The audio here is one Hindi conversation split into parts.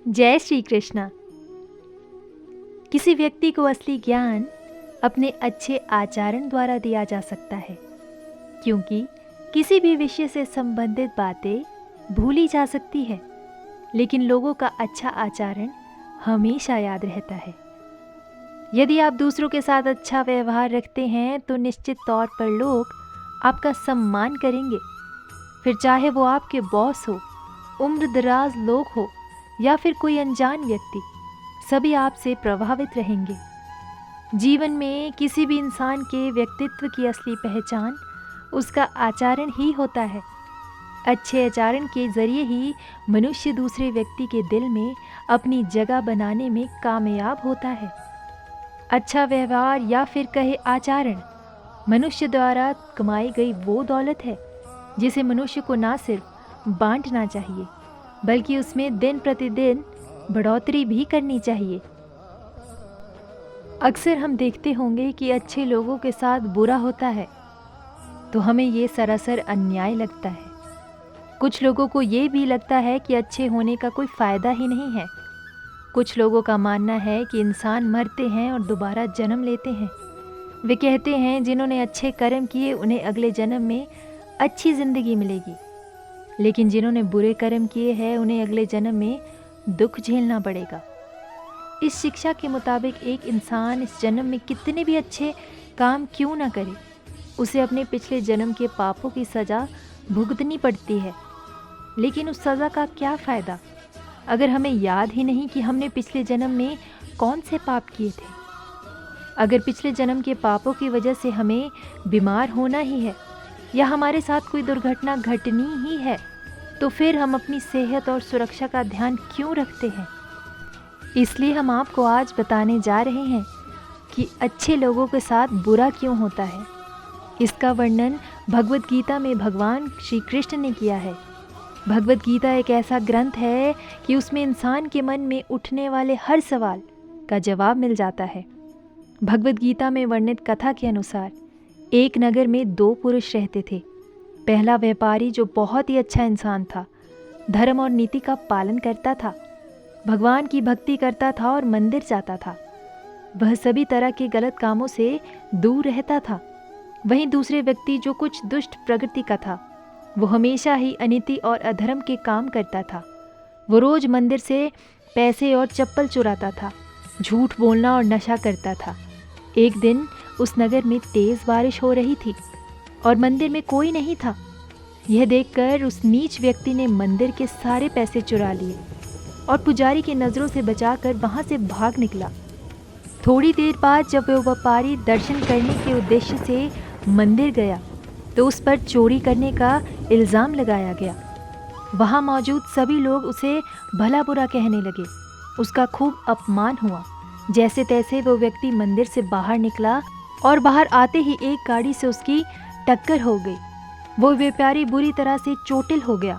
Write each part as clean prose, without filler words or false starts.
जय श्री कृष्णा। किसी व्यक्ति को असली ज्ञान अपने अच्छे आचरण द्वारा दिया जा सकता है, क्योंकि किसी भी विषय से संबंधित बातें भूली जा सकती है, लेकिन लोगों का अच्छा आचरण हमेशा याद रहता है। यदि आप दूसरों के साथ अच्छा व्यवहार रखते हैं तो निश्चित तौर पर लोग आपका सम्मान करेंगे, फिर चाहे वो आपके बॉस हो, उम्र दराज लोग हो या फिर कोई अनजान व्यक्ति, सभी आपसे प्रभावित रहेंगे। जीवन में किसी भी इंसान के व्यक्तित्व की असली पहचान उसका आचरण ही होता है। अच्छे आचरण के जरिए ही मनुष्य दूसरे व्यक्ति के दिल में अपनी जगह बनाने में कामयाब होता है। अच्छा व्यवहार या फिर कहे आचरण मनुष्य द्वारा कमाई गई वो दौलत है जिसे मनुष्य को ना सिर्फ बांटना चाहिए, बल्कि उसमें दिन प्रतिदिन बढ़ोतरी भी करनी चाहिए। अक्सर हम देखते होंगे कि अच्छे लोगों के साथ बुरा होता है तो हमें ये सरासर अन्याय लगता है। कुछ लोगों को ये भी लगता है कि अच्छे होने का कोई फ़ायदा ही नहीं है। कुछ लोगों का मानना है कि इंसान मरते हैं और दोबारा जन्म लेते हैं। वे कहते हैं जिन्होंने अच्छे कर्म किए उन्हें अगले जन्म में अच्छी ज़िंदगी मिलेगी, लेकिन जिन्होंने बुरे कर्म किए हैं उन्हें अगले जन्म में दुख झेलना पड़ेगा। इस शिक्षा के मुताबिक एक इंसान इस जन्म में कितने भी अच्छे काम क्यों ना करे, उसे अपने पिछले जन्म के पापों की सज़ा भुगतनी पड़ती है। लेकिन उस सज़ा का क्या फ़ायदा अगर हमें याद ही नहीं कि हमने पिछले जन्म में कौन से पाप किए थे। अगर पिछले जन्म के पापों की वजह से हमें बीमार होना ही है या हमारे साथ कोई दुर्घटना घटनी ही है, तो फिर हम अपनी सेहत और सुरक्षा का ध्यान क्यों रखते हैं। इसलिए हम आपको आज बताने जा रहे हैं कि अच्छे लोगों के साथ बुरा क्यों होता है। इसका वर्णन भगवद गीता में भगवान श्री कृष्ण ने किया है। भगवद गीता एक ऐसा ग्रंथ है कि उसमें इंसान के मन में उठने वाले हर सवाल का जवाब मिल जाता है। भगवद गीता में वर्णित कथा के अनुसार एक नगर में 2 पुरुष रहते थे। पहला व्यापारी जो बहुत ही अच्छा इंसान था, धर्म और नीति का पालन करता था, भगवान की भक्ति करता था और मंदिर जाता था। वह सभी तरह के गलत कामों से दूर रहता था। वहीं दूसरे व्यक्ति जो कुछ दुष्ट प्रकृति का था, वो हमेशा ही अनीति और अधर्म के काम करता था। वो रोज मंदिर से पैसे और चप्पल चुराता था, झूठ बोलना और नशा करता था। एक दिन उस नगर में तेज़ बारिश हो रही थी और मंदिर में कोई नहीं था। यह देखकर उस नीच व्यक्ति ने मंदिर के सारे पैसे चुरा लिए और पुजारी की नज़रों से बचाकर वहाँ से भाग निकला। थोड़ी देर बाद जब वह व्यापारी दर्शन करने के उद्देश्य से मंदिर गया तो उस पर चोरी करने का इल्ज़ाम लगाया गया। वहाँ मौजूद सभी लोग उसे भला बुरा कहने लगे। उसका खूब अपमान हुआ। जैसे तैसे वो व्यक्ति मंदिर से बाहर निकला और बाहर आते ही एक गाड़ी से उसकी टक्कर हो गई। वो व्यापारी बुरी तरह से चोटिल हो गया।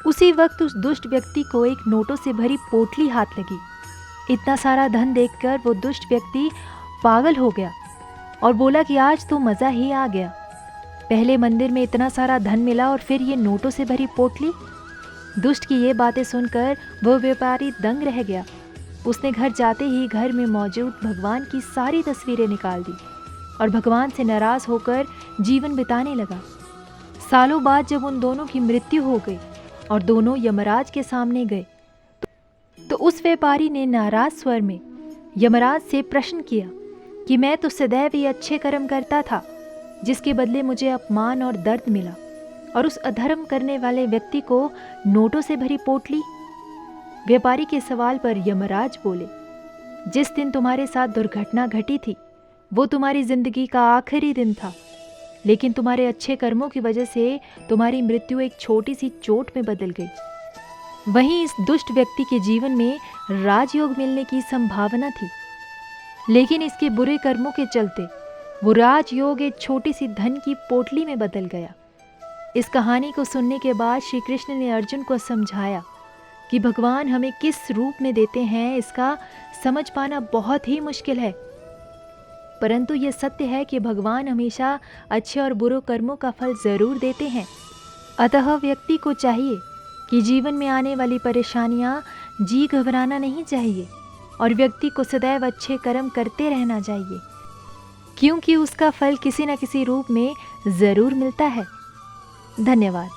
उसी वक्त उस दुष्ट व्यक्ति को एक नोटों से भरी पोटली हाथ लगी। इतना सारा धन देखकर वो दुष्ट व्यक्ति पागल हो गया और बोला कि आज तो मज़ा ही आ गया। पहले मंदिर में इतना सारा धन मिला और फिर ये नोटों से भरी पोटली। दुष्ट की ये बातें सुनकर वह व्यापारी दंग रह गया। उसने घर जाते ही घर में मौजूद भगवान की सारी तस्वीरें निकाल दी और भगवान से नाराज़ होकर जीवन बिताने लगा। सालों बाद जब उन दोनों की मृत्यु हो गई और दोनों यमराज के सामने गए तो उस व्यापारी ने नाराज स्वर में यमराज से प्रश्न किया कि मैं तो सदैव ही अच्छे कर्म करता था, जिसके बदले मुझे अपमान और दर्द मिला, और उस अधर्म करने वाले व्यक्ति को नोटों से भरी पोटली। व्यापारी के सवाल पर यमराज बोले, जिस दिन तुम्हारे साथ दुर्घटना घटी थी वो तुम्हारी जिंदगी का आखिरी दिन था, लेकिन तुम्हारे अच्छे कर्मों की वजह से तुम्हारी मृत्यु एक छोटी सी चोट में बदल गई। वहीं इस दुष्ट व्यक्ति के जीवन में राजयोग मिलने की संभावना थी, लेकिन इसके बुरे कर्मों के चलते वो राजयोग एक छोटी सी धन की पोटली में बदल गया। इस कहानी को सुनने के बाद श्री कृष्ण ने अर्जुन को समझाया कि भगवान हमें किस रूप में देते हैं इसका समझ पाना बहुत ही मुश्किल है, परंतु ये सत्य है कि भगवान हमेशा अच्छे और बुरे कर्मों का फल ज़रूर देते हैं। अतः व्यक्ति को चाहिए कि जीवन में आने वाली परेशानियां जी घबराना नहीं चाहिए और व्यक्ति को सदैव अच्छे कर्म करते रहना चाहिए, क्योंकि उसका फल किसी न किसी रूप में ज़रूर मिलता है। धन्यवाद।